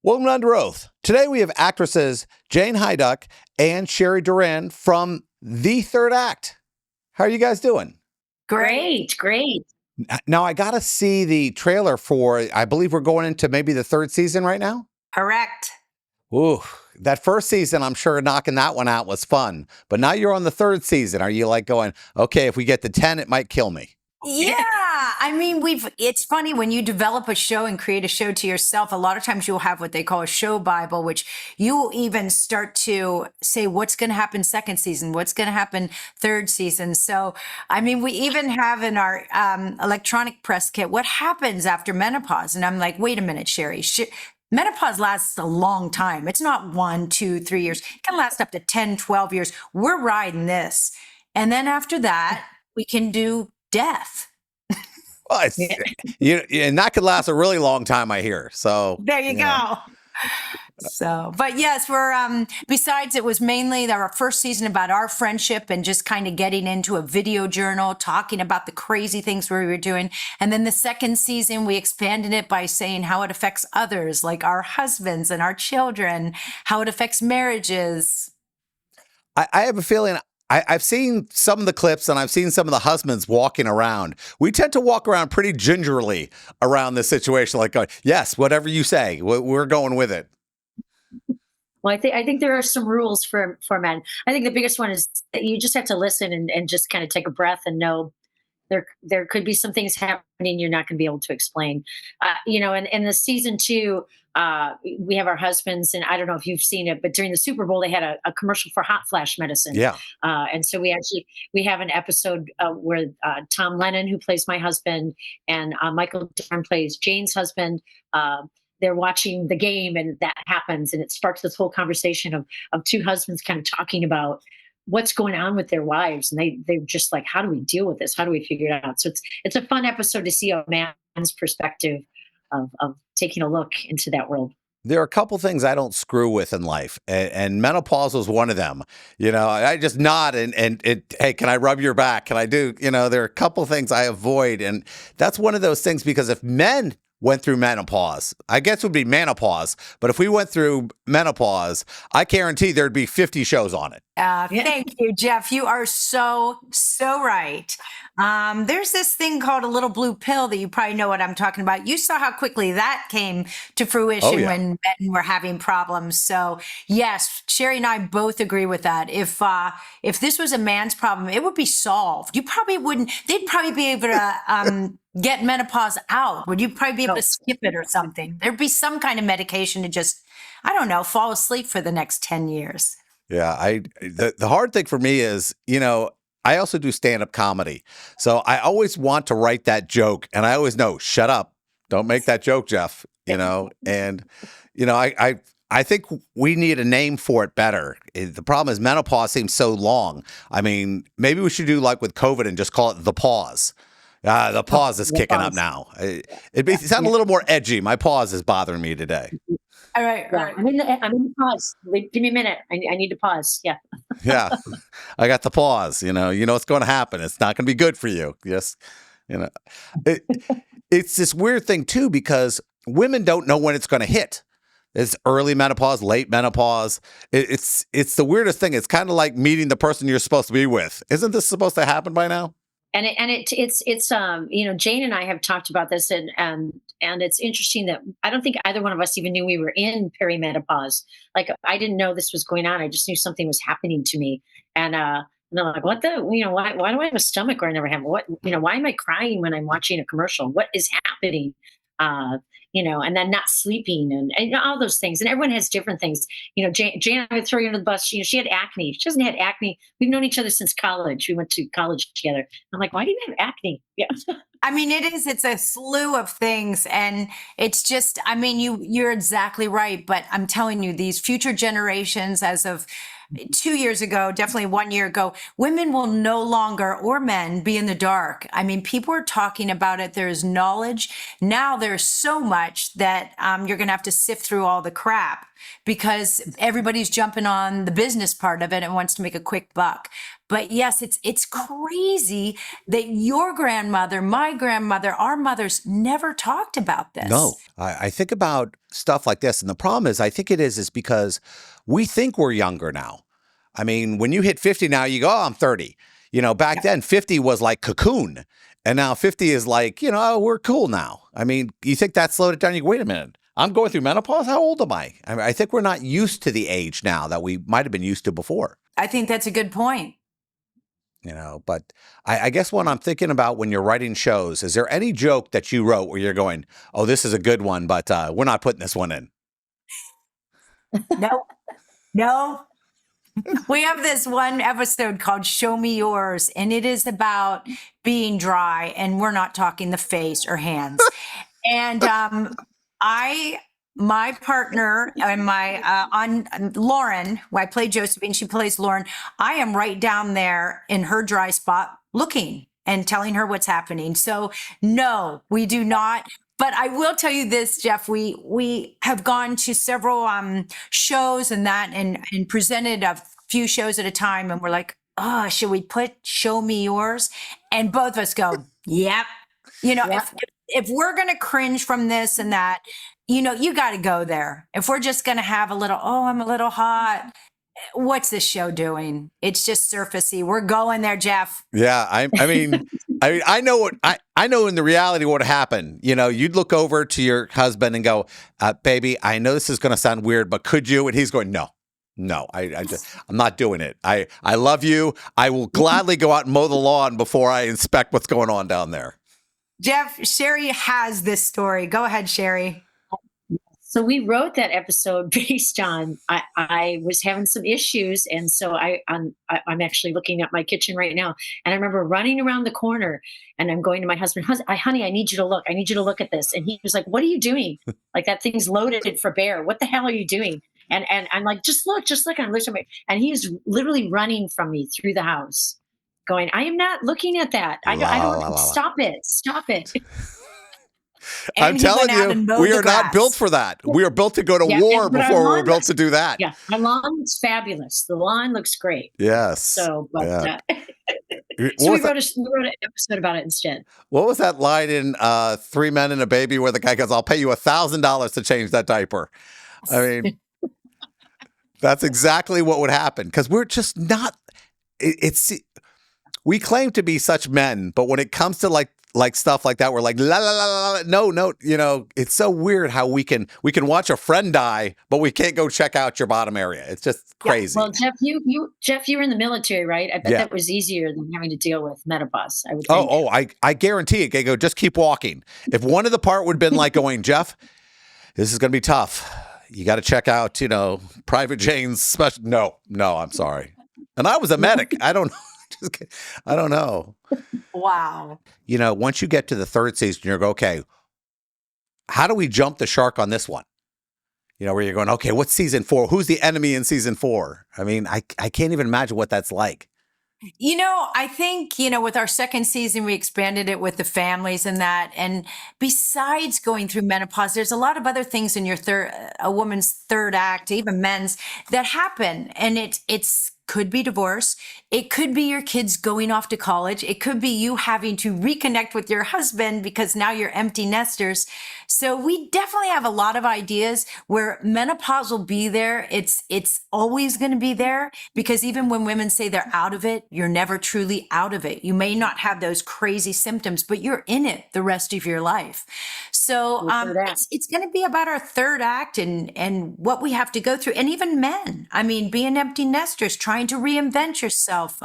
Welcome to Under Oath. Today we have actresses Jane Hajduk and Shari Doran from The Third Act. How are you guys doing? Great. Now I got to see the trailer for, I believe we're going into maybe the third season right now. Correct. Ooh, that first season, I'm sure knocking that one out was fun. But now you're on the third season. Are you like going, okay, if we get to 10, it might kill me? Yeah. I mean, it's funny when you develop a show and create a show to yourself, a lot of times you'll have what they call a show Bible, which you will even start to say, what's going to happen second season? What's going to happen third season? So, I mean, we even have in our electronic press kit, what happens after menopause? And I'm like, wait a minute, Shari. Menopause lasts a long time. It's not 1, 2, 3 years. It can last up to 10, 12 years. We're riding this. And then after that, we can do death. Well, and that could last a really long time, I hear. So there you go. So, but yes, we're, besides it was mainly our first season about our friendship and just kind of getting into a video journal, talking about the crazy things we were doing. And then the second season, we expanded it by saying how it affects others, like our husbands and our children, how it affects marriages. I have a feeling I've seen some of the clips and I've seen some of the husbands walking around. We tend to walk around pretty gingerly around this situation, like going, yes, whatever you say, we're going with it. Well, I think there are some rules for men. I think the biggest one is that you just have to listen and just kind of take a breath and know there could be some things happening you're not going to be able to explain. And in the season 2, we have our husbands, and I don't know if you've seen it, but during the Super Bowl they had a commercial for hot flash medicine. Yeah. And so we have an episode where Tom Lennon, who plays my husband, and Michael Doran plays Jane's husband. They're watching the game, and that happens, and it sparks this whole conversation of two husbands kind of talking about what's going on with their wives, and they're just like, how do we deal with this? How do we figure it out? So it's a fun episode to see a man's perspective of taking a look into that world. There are a couple things I don't screw with in life, and menopause was one of them. I just nod and hey, can I rub your back? Can I do? There are a couple things I avoid, and that's one of those things, because if men went through menopause, I guess it would be menopause, but if we went through menopause, I guarantee there'd be 50 shows on it. Thank you, Jeff. You are so right. There's this thing called a little blue pill that you probably know what I'm talking about. You saw how quickly that came to fruition when men were having problems. So yes, Shari and I both agree with that. If this was a man's problem, it would be solved. They'd probably be able to get menopause out. Would you probably be able to skip it or something? There'd be some kind of medication to just, I don't know, fall asleep for the next 10 years. Yeah, the hard thing for me is, I also do stand-up comedy. So I always want to write that joke, and I always know, shut up. Don't make that joke, Jeff, and I think we need a name for it better. The problem is menopause seems so long. I mean, maybe we should do like with COVID and just call it the pause. The pause is kicking up now. It sounds a little more edgy. My pause is bothering me today. All right. I'm in the pause. Give me a minute. I need to pause. Yeah. Yeah. I got the pause. You know what's going to happen. It's not going to be good for you. Yes. It's this weird thing too, because women don't know when it's going to hit. It's early menopause, late menopause. It's the weirdest thing. It's kind of like meeting the person you're supposed to be with. Isn't this supposed to happen by now? It's Jane and I have talked about this, and it's interesting that I don't think either one of us even knew we were in perimenopause. Like, I didn't know this was going on. I just knew something was happening to me, and I'm like, what the, why do I have a stomach where I never have? What, why am I crying when I'm watching a commercial? What is happening? And then not sleeping and all those things. And everyone has different things. Jane, I would throw you under the bus. She had acne. She hasn't had acne. We've known each other since college. We went to college together. I'm like, why do you have acne? Yeah. I mean, it's a slew of things. And it's just, I mean, you're exactly right. But I'm telling you, these future generations, as of 2 years ago, definitely 1 year ago, women will no longer, or men, be in the dark. I mean, people are talking about it. There's knowledge. Now there's so much that you're going to have to sift through all the crap, because everybody's jumping on the business part of it and wants to make a quick buck. But yes, it's crazy that your grandmother, my grandmother, our mothers never talked about this. No, I think about stuff like this. And the problem is, I think is because we think we're younger now. I mean, when you hit 50 now, you go, oh, I'm 30. Back then 50 was like cocoon. And now 50 is like, oh, we're cool now. I mean, you think that slowed it down? You go, wait a minute. I'm going through menopause. How old am I? I think we're not used to the age now that we might have been used to before. I think that's a good point. But I guess what I'm thinking about when you're writing shows, is there any joke that you wrote where you're going, oh, this is a good one, but we're not putting this one in? No. We have this one episode called Show Me Yours, and it is about being dry, and we're not talking the face or hands. And my partner and my on Lauren, who I play Josephine, she plays Lauren. I am right down there in her dry spot looking and telling her what's happening. So no, we do not. But I will tell you this, Jeff, we have gone to several shows and presented a few shows at a time. And we're like, oh, should we put Show Me Yours? And both of us go, yep. If we're going to cringe from this and that, you got to go there. If we're just going to have a little, oh, I'm a little hot. What's this show doing? It's just surfacey. We're going there, Jeff. Yeah. I mean, I know I know in the reality what happened. You'd look over to your husband and go, baby, I know this is going to sound weird, but could you? And he's going, no, I'm not doing it. I love you. I will gladly go out and mow the lawn before I inspect what's going on down there. Shari has this story. Go ahead, Shari. So we wrote that episode based on I was having some issues, and so I'm actually looking at my kitchen right now, and I remember running around the corner, and I'm going to my husband, honey, I need you to look. I need you to look at this, and he was like, "What are you doing? Like that thing's loaded for bear. What the hell are you doing?" And I'm like, "Just look." And I'm looking, and he's literally running from me through the house, going, "I am not looking at that. I don't. Stop it." I'm telling you, we are not built for that. We are built to go to war before we're built to do that. Yeah, my lawn looks fabulous. The lawn looks great. Yes. So, but so we wrote an episode about it instead. What was that line in Three Men and a Baby where the guy goes, "I'll pay you $1,000 to change that diaper"? I mean, that's exactly what would happen because we're just not. We claim to be such men, but when it comes to like stuff like that, we're like, la la la la. No. It's so weird how we can watch a friend die, but we can't go check out your bottom area. It's just crazy. Yeah. Well, Jeff, you were in the military, right? I bet that was easier than having to deal with menopause. I would think. I guarantee it. I go, just keep walking. If one of the part would have been like going, Jeff, this is going to be tough. You got to check out, Private Jane's special. No, I'm sorry. And I was a medic. I don't know. I don't know. Wow. Once you get to the third season, you're going, okay, how do we jump the shark on this one? Where you're going, okay, what's season 4? Who's the enemy in season 4? I mean, I can't even imagine what that's like. I think, with our second season, we expanded it with the families and that. And besides going through menopause, there's a lot of other things in a woman's third act, even men's, that happen. And it's could be divorce. It could be your kids going off to college. It could be you having to reconnect with your husband because now you're empty nesters. So we definitely have a lot of ideas where menopause will be there. It's always going to be there because even when women say they're out of it, you're never truly out of it. You may not have those crazy symptoms, but you're in it the rest of your life. So it's going to be about our third act and what we have to go through. And even men, I mean, being empty nesters, trying to reinvent yourself,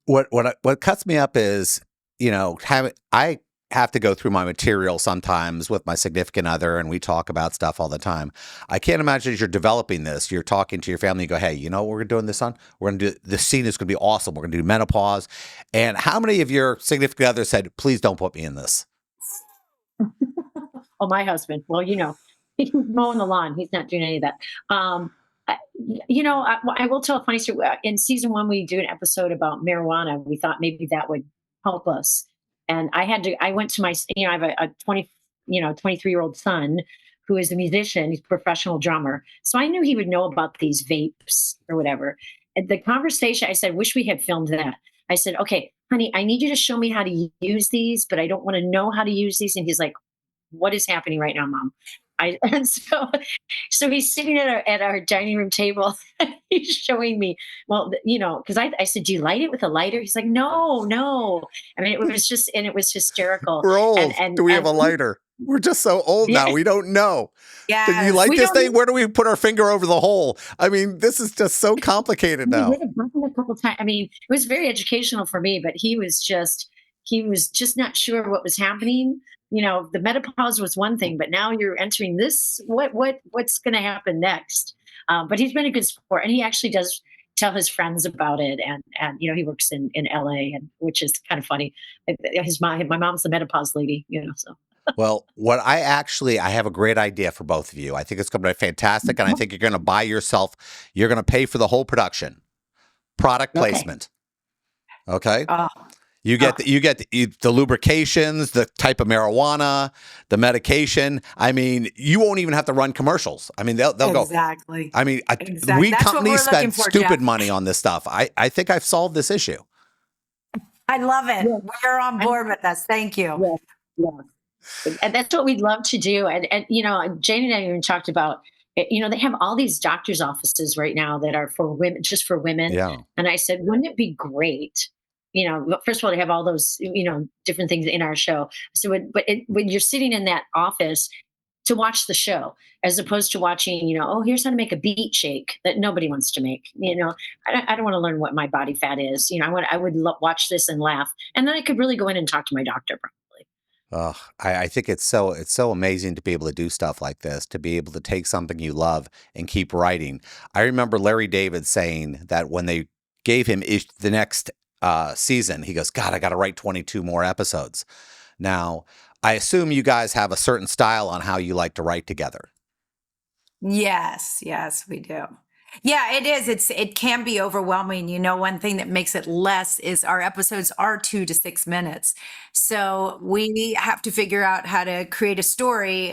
What cuts me up is, I have to go through my material sometimes with my significant other, and we talk about stuff all the time. I can't imagine as you're developing this, you're talking to your family, you go, hey, what we're doing this on? We're going to do, this scene is going to be awesome. We're going to do menopause. And how many of your significant others said, please don't put me in this? Oh, my husband. Well, he's mowing the lawn. He's not doing any of that. I will tell a funny story. In season 1, we do an episode about marijuana. We thought maybe that would help us. And I went to my, I have a 23-year-old son who is a musician. He's a professional drummer. So I knew he would know about these vapes or whatever. the conversation, I said, wish we had filmed that. I said, okay, honey, I need you to show me how to use these, but I don't want to know how to use these. And he's like, what is happening right now, mom? And so he's sitting at our dining room table. He's showing me, well, because I said, do you light it with a lighter? He's like, no, no. I mean, it was hysterical. We're old. And Do we have a lighter? We're just so old now. yeah, We don't know. Do you Yes, like we this don't thing? Where do we put our finger over the hole? I mean, this is just so complicated we now. hit a button a couple times. I mean, it was very educational for me, but he was just not sure what was happening. The menopause was one thing, but now you're entering this. What's going to happen next? But he's been a good sport, and he actually does tell his friends about it. And he works in LA, and which is kind of funny. My mom's the menopause lady. So. Well, I have a great idea for both of you. I think it's going to be fantastic, and I think you're going to you're going to pay for the whole production, product Okay. placement. Okay. Oh, You get the lubrications, the type of marijuana, the medication. I mean, you won't even have to run commercials. I mean, they'll go. exactly. I mean, Exactly. we That's what companies we're looking spend for, stupid Jeff. money on this stuff. I think I've solved this issue. I love it. Yeah. We're on board with us. Thank you. Yeah, yeah. And that's what we'd love to do. And Jane and I even talked about, they have all these doctors' offices right now that are for women, just for women. Yeah. And I said, wouldn't it be great? First of all, to have all those, different things in our show. So, when you're sitting in that office, to watch the show, as opposed to watching, here's how to make a beet shake that nobody wants to make. I don't want to learn what my body fat is. I would watch this and laugh, and then I could really go in and talk to my doctor probably. I think it's so amazing to be able to do stuff like this, to be able to take something you love and keep writing. I remember Larry David saying that when they gave him the next season, he goes, God, I got to write 22 more episodes. Now, I assume you guys have a certain style on how you like to write together. Yes, we do. Yeah, it is. It can be overwhelming. One thing that makes it less is our episodes are 2 to 6 minutes. So we have to figure out how to create a story,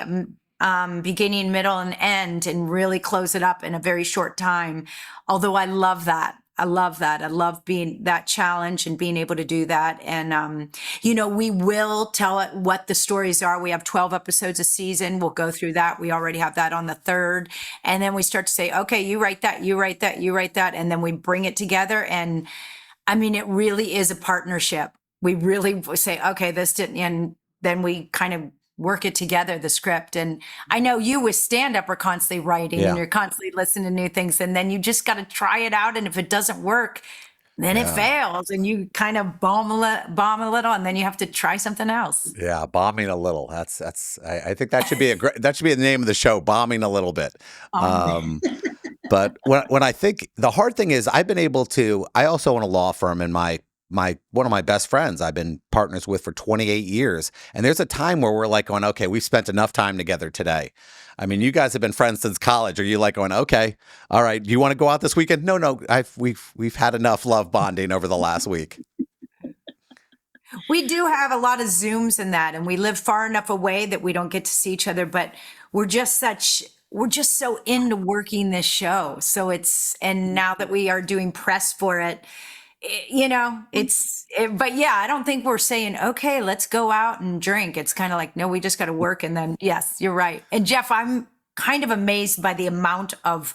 beginning, middle, and end, and really close it up in a very short time. Although I love that. I love being that challenge and being able to do that. And, we will tell it what the stories are. We have 12 episodes a season. We'll go through that. We already have that on the 3rd. And then we start to say, okay, you write that, you write that, you write that. And then we bring it together. And I mean, it really is a partnership. We really say, okay, this didn't, and then we kind of work it together, the script. And I know you with stand-up are constantly writing and you're constantly listening to new things, and then you just got to try it out. And if it doesn't work, then it fails, and you kind of bomb a little, and then you have to try something else. Yeah, bombing a little. That's. I think that should be that should be the name of the show, bombing a little bit. But when I think the hard thing is, I've been able to. I also own a law firm, and one of my best friends I've been partners with for 28 years. And there's a time where we're like going, okay, we've spent enough time together today. I mean, you guys have been friends since college. Are you like going, okay, all right, do you want to go out this weekend? No, we've had enough love bonding over the last week. We do have a lot of Zooms in that, and we live far enough away that we don't get to see each other, but we're just so into working this show. So and now that we are doing press for it, but yeah, I don't think we're saying, okay, let's go out and drink. It's kind of like, no, we just got to work. And then, yes, you're right. And Jeff, I'm kind of amazed by the amount of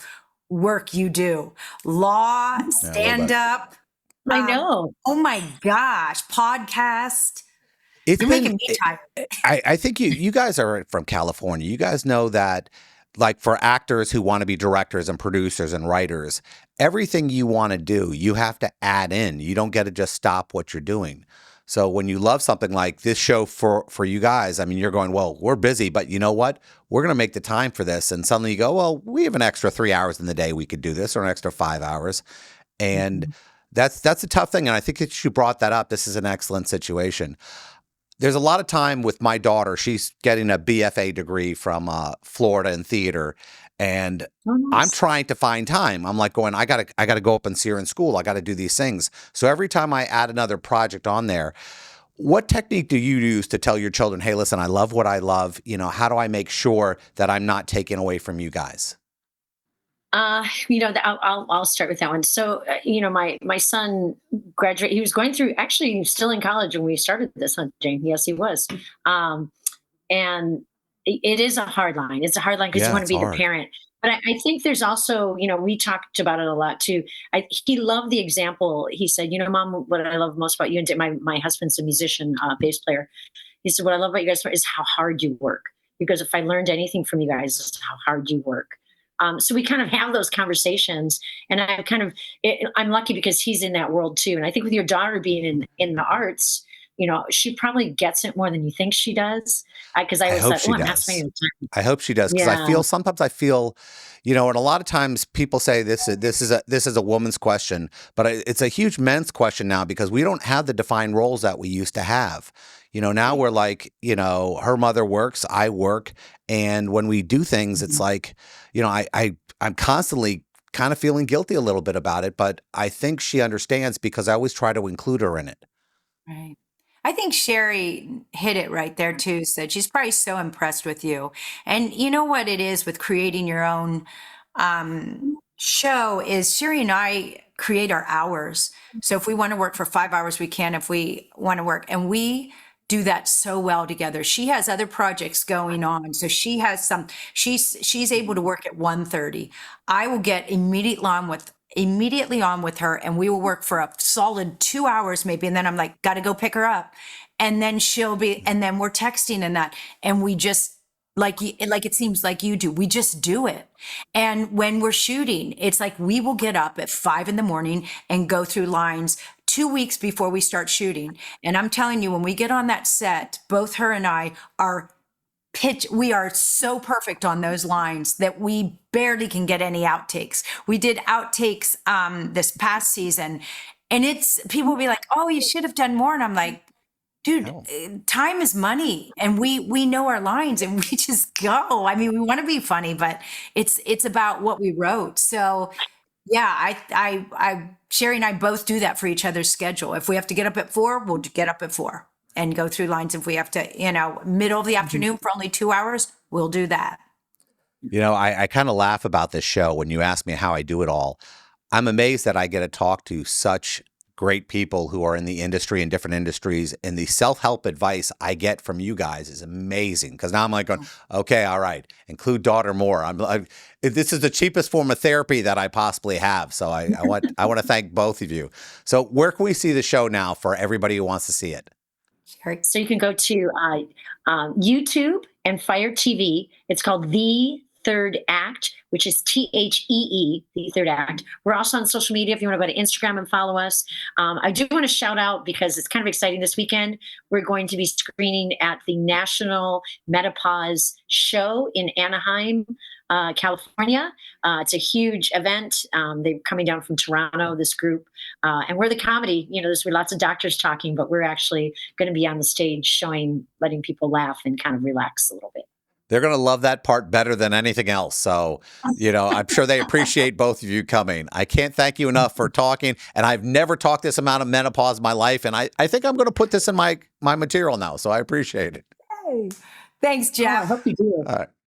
work you do. Law, stand up. I know. Oh my gosh. Podcast. You're making me tired. I think you guys are from California. You guys know that, like, for actors who want to be directors and producers and writers, everything you want to do, you have to add in. You don't get to just stop what you're doing. So when you love something like this show for you guys, I mean, you're going, well, we're busy, but you know what? We're going to make the time for this. And suddenly you go, well, we have an extra 3 hours in the day we could do this, or an extra 5 hours. And that's a tough thing. And I think that you brought that up. This is an excellent situation. There's a lot of time with my daughter. She's getting a BFA degree from Florida in theater, and I'm trying to find time. I'm like going, I gotta go up and see her in school. I got to do these things. So every time I add another project on there, what technique do you use to tell your children, hey, listen, I love what I love. How do I make sure that I'm not taking away from you guys? I'll start with that one. So, my son graduated. He was going through. Actually, he was still in college when we started this hunting. Yes, he was. Um, and it is a hard line. It's a hard line because you Yeah, want to it's be the hard. parent. But I think there's also, we talked about it a lot too. He loved the example. He said, Mom, what I love most about you, and my husband's a musician, bass player. He said, what I love about you guys is how hard you work. Because if I learned anything from you guys, it's how hard you work. So we kind of have those conversations, and I'm lucky because he's in that world too. And I think with your daughter being in the arts, she probably gets it more than you think she does. Because I I always hope thought, she oh, I'm not spending does. the time. I hope she does because Yeah. sometimes I feel, and a lot of times people say this is a woman's question, but it's a huge men's question now because we don't have the defined roles that we used to have. Now we're like, her mother works, I work, and when we do things, it's Mhm. like, I'm constantly kind of feeling guilty a little bit about it, but I think she understands because I always try to include her in it. Right. I think Sherry hit it right there too. Said she's probably so impressed with you. And you know what it is with creating your own show is Sherry and I create our hours. So if we want to work for 5 hours, we can. If we want to work, and we do that so well together. She has other projects going on, so she has some. She's able to work at 1:30. I will get immediately on with her, and we will work for a solid 2 hours maybe, and then I'm like, got to go pick her up, and then and then we're texting and that, and we just like it seems like you do. We just do it. And when we're shooting, it's like we will get up at 5 in the morning and go through lines 2 weeks before we start shooting. And I'm telling you, when we get on that set, both her and I are we are so perfect on those lines that we barely can get any outtakes. We did outtakes this past season, and it's people will be like, oh, you should have done more. And I'm like, dude, Oh. time is money, and we know our lines and we just go. I mean, we want to be funny, but it's about what we wrote. So yeah, Sherry and I both do that for each other's schedule. If we have to get up at 4, we'll get up at 4 and go through lines. If we have to, middle of the Mhm. afternoon for only 2 hours, we'll do that. I kind of laugh about this show when you ask me how I do it all. I'm amazed that I get to talk to such great people who are in the industry and different industries, and the self-help advice I get from you guys is amazing. Because now I'm like, going, okay, all right, include daughter more. This is the cheapest form of therapy that I possibly have. So I want to thank both of you. So where can we see the show now for everybody who wants to see it? Sherry. So you can go to YouTube and Fire TV. It's called The Third Act, which is THEE, The Third Act. We're also on social media if you want to go to Instagram and follow us. I do want to shout out because it's kind of exciting this weekend. We're going to be screening at the National Menopause Show in Anaheim, California. It's a huge event. They're coming down from Toronto, this group. And we're the comedy. There's lots of doctors talking, but we're actually going to be on the stage showing, letting people laugh and kind of relax a little bit. They're going to love that part better than anything else. So, I'm sure they appreciate both of you coming. I can't thank you enough for talking. And I've never talked this amount of menopause in my life. And I think I'm going to put this in my material now. So I appreciate it. Hey. Thanks, Oh, I Jeff. hope you do. All right.